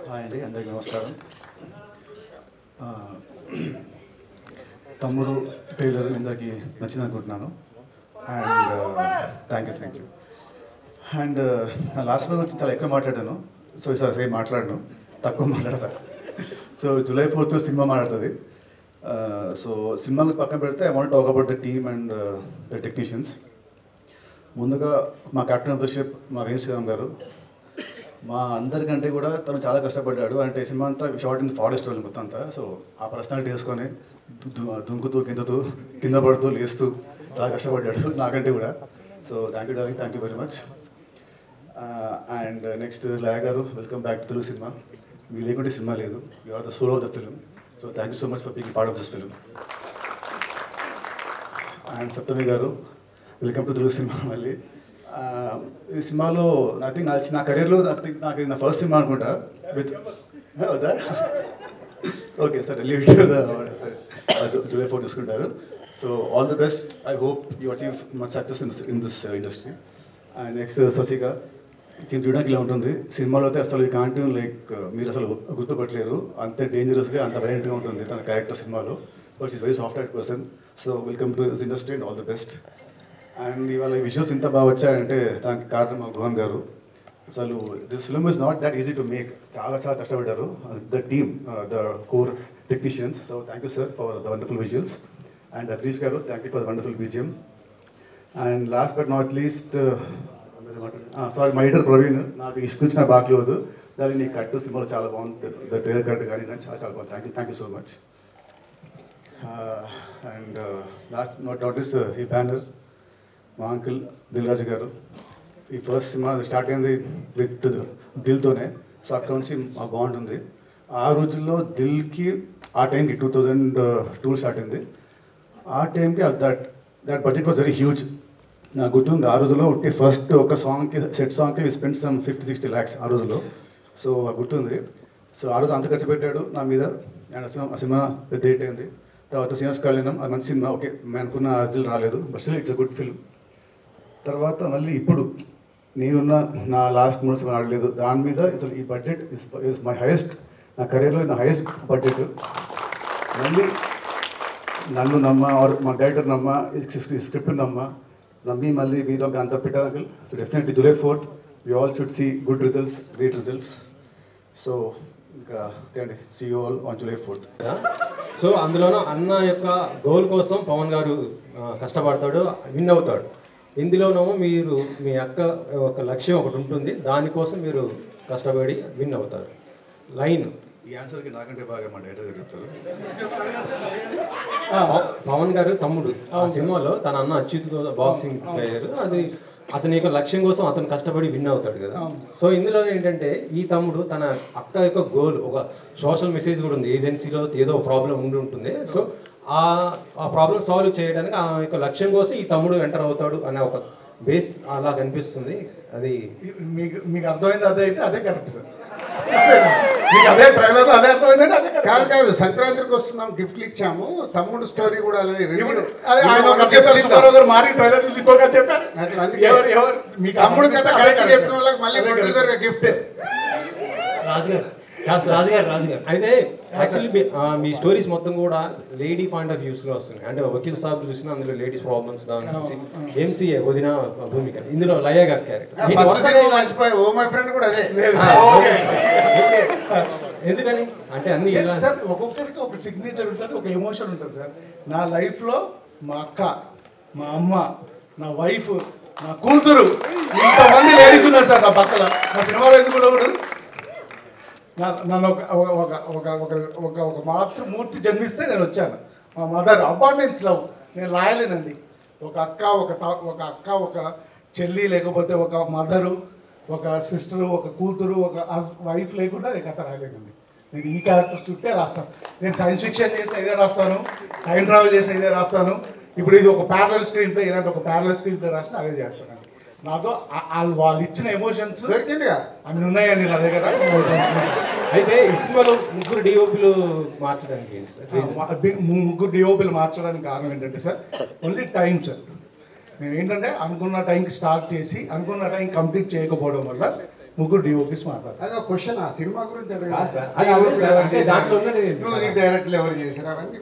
Hi అండి, అందరికీ నమస్కారం. తమ్ముడు ట్రైలర్ అందరికీ నచ్చింది అనుకుంటున్నాను. And thank you. And last రోజు వచ్చి చాలా ఎక్కువ మాట్లాడాను. సో ఈసారి సేమ్ మాట్లాడను, తక్కువ మాట్లాడతా. సో జూలై 4th సినిమా మాట్లాడుతుంది. సో సినిమా పక్కన పెడితే I want talk about the team and the technicians. ముందుగా మా కెప్టెన్ ఆఫ్ ద షిప్ మా వేణు శ్రీరామ్ గారు, మా అందరికంటే కూడా తను చాలా కష్టపడ్డాడు. అంటే సినిమా అంతా షార్ట్ ఇన్ ఫారెస్ట్ వాళ్ళు మొత్తం అంతా. సో ఆ పర్సనాలిటీ వేసుకొని దుంకుతూ కింద పడుతూ లేస్తూ చాలా కష్టపడ్డాడు నాకంటే కూడా. So thank you darling, thank you very much. And next Laya garu, welcome back to Telugu cinema. మీరు లేకుంటే సినిమా లేదు, you are the soul of the film. So thank you so much for being part of this film. And Saptami garu, welcome to Telugu cinema. మళ్ళీ ఈ సినిమాలో I think నా కెరీర్లో నాకు ఇది నా ఫస్ట్ సినిమా అనుకుంటా విత్ ఓకే సార్ జూలై 4 చూసుకుంటారు. So all the best. I hope you achieve much success in this industry. And next Sasika, దీన్ని చూడడానికి ఇలా ఉంటుంది. సినిమాలో అయితే అసలు ఈ కాంటిన్యూ లైక్ మీరు అసలు గుర్తుపట్టలేరు, అంతే డేంజరస్గా అంత వైలెంట్గా ఉంటుంది తన క్యారెక్టర్ సినిమాలో. But is very soft heart person. So welcome to this industry and all the best. And ఇవాళ విజువల్స్ ఇంత బాగా వచ్చాయంటే దానికి కారణం మా భువన్ గారు. అసలు this film is not that easy to make. చాలా కష్టపడ్డారు the team, the core technicians. So thank you sir for the wonderful visuals. And Ashreesh garu, thank you for the wonderful BGM. And last but not least my editor Praveen, నాకు ఇష్టం బాగా close. దాన్ని నీ కట్టు సినిమాలో చాలా బాగుంటుంది, ద ట్రైలర్ కట్ కానీ చాలా చాలా బాగుంది. Thank you so much. And last not least ఈ బ్యానర్ మా అంకుల్ దిల్ రాజు గారు. ఈ ఫస్ట్ సినిమా స్టార్ట్ అయింది విత్ దిల్తోనే. సో అక్కడ నుంచి మాకు బాగుంటుంది. ఆ రోజుల్లో దిల్కి ఆ టైంకి 2002 స్టార్ట్ అయింది. ఆ టైంకి that budget was very huge. నాకు గుర్తుంది ఆ రోజుల్లో ఫస్ట్ ఒక సాంగ్కి సెట్ సాంగ్కి స్పెండ్ సమ్ 50-60 lakhs ఆ రోజుల్లో. సో గుర్తుంది. సో ఆ రోజు అంత ఖర్చు పెట్టాడు నా మీద. అండ్ ఆ సినిమా పెద్ద హిట్ అయింది. తర్వాత శ్రీనివాస్ కళ్యాణం, అది మంచి సినిమా. ఓకే, మేము అనుకున్న అదిల్ రాలేదు, but still it's a good film. తర్వాత మళ్ళీ ఇప్పుడు నేనున్న నా లాస్ట్ 3 సినిమా ఆడలేదు దాని మీద. అసలు ఈ బడ్జెట్ ఇస్ మై హైయెస్ట్, నా కెరీర్లో నా హైయెస్ట్ బడ్జెట్. మళ్ళీ నన్ను నమ్మ ఆర్ మా డైరెక్టర్ నమ్మ, స్క్రిప్ట్ నమ్మి మళ్ళీ మీరు అంత పెట్టాలి. So definitely July 4th you all should see good results, great results. So ఇంకా అండి, see you all on July 4th. So అందులోనూ అన్న యొక్క గోల్ కోసం పవన్ గారు కష్టపడతాడు, విన్ అవుతాడు. ఇందులోనేమో మీరు మీ అక్క ఒక లక్ష్యం ఒకటి ఉంటుంది, దానికోసం మీరు కష్టపడి విన్ అవుతారు. లైన్ ఈ ఆన్సర్కి నాకంటే బాగా మా డైరెక్టర్ గారు చెప్తారు. పవన్ గారు తమ్ముడు ఆ సినిమాలో తన అన్న అచ్యుత్ బాక్సింగ్ ప్లేయర్, అది అతని యొక్క లక్ష్యం కోసం అతను కష్టపడి విన్ అవుతాడు కదా. సో ఇందులో ఏంటంటే ఈ తమ్ముడు తన అక్క యొక్క గోల్, ఒక సోషల్ మెసేజ్ కూడా ఉంది, ఏజెన్సీలో ఏదో ప్రాబ్లం ఉండి ఉంటుంది. సో ఆ ప్రాబ్లం సాల్వ్ చేయడానికి ఆ యొక్క లక్ష్యం కోసం ఈ తమ్ముడు ఎంటర్ అవుతాడు అనే ఒక బేస్ అలా కనిపిస్తుంది. అది మీకు అర్థమైంది, అదే అయితే అదే కరెక్ట్ సార్. మీకు అదే ట్రైలర్ అదే అర్థమైందంటే అదే కాదు. కాదు, సంక్రాంతికి వస్తున్నాం, గిఫ్ట్లు ఇచ్చాము, తమ్ముడు స్టోరీ కూడా మారి ట్రైలర్ చూసి ఇంకొక చెప్పారు. మీ తమ్ముడు కథ కరెక్ట్ చెప్పిన వాళ్ళకి మళ్ళీ గిఫ్ట్. రాజుగారు అయితే యాక్చువల్లీ మీ స్టోరీస్ మొత్తం కూడా లేడీ పాయింట్ ఆఫ్ వ్యూస్లో వస్తున్నాయి. అంటే వకీల్ సాబ్ చూసినా అందులో లేడీస్ ప్రాబ్లమ్స్, దాని నుంచి ఎంసీఏ వదిన భూమిక, ఇందులో లయ గారి క్యారెక్టర్. ఓ మై ఫ్రెండ్ కూడా అదే. ఎందుకని అంటే అన్ని సార్ ఒక్కొక్కరికి ఒక సిగ్నేచర్ ఉంటుంది, ఒక ఎమోషన్ ఉంటుంది సార్. నా లైఫ్లో మా అక్క, మా అమ్మ, నా వైఫ్, నా కూతురు, ఇంతమంది లేడీస్ ఉన్నారు సార్ నా పక్కన. నా సినిమాలో ఎందుకు కూడా నన్ను ఒక మాతృమూర్తి జన్మిస్తే నేను వచ్చాను. మా మదర్ అబాండెన్స్ లవ్ నేను రాయలేనండి. ఒక అక్క ఒక చెల్లి, లేకపోతే ఒక మదరు, ఒక సిస్టరు, ఒక కూతురు, ఒక వైఫ్ లేకుండా నేను కథ రాయలేనండి. నేను ఈ క్యారెక్టర్స్ చుట్టే రాస్తాను. నేను సైన్స్ ఫిక్షన్ చేసిన ఇదే రాస్తాను, టైం ట్రావెల్ చేసిన ఇదే రాస్తాను. ఇప్పుడు ఇది ఒక ప్యారలల్ స్క్రీన్ ప్లే, ఇలాంటి ఒక ప్యారలల్ స్క్రీన్ ప్లే రాసిన అదే చేస్తానండి. నాతో వాళ్ళు ఇచ్చిన ఎమోషన్స్ దొరికిందిగా అవి ఉన్నాయండి నా దగ్గర. అయితే ఈ సినిమాలో ముగ్గురు డిఓపీలు మార్చడానికి కారణం ఏంటంటే సార్, ఓన్లీ టైం సార్. నేను ఏంటంటే అనుకున్న టైంకి స్టార్ట్ చేసి అనుకున్న టైం కంప్లీట్ చేయకపోవడం వల్ల ముగ్గురు డిఓపిస్ మాట్లాడతారు. అదే క్వశ్చన్ ఆ సినిమా గురించి దాంట్లో ఉన్నది నువ్వు డైరెక్ట్లు ఎవరు చేశారు అవన్నీ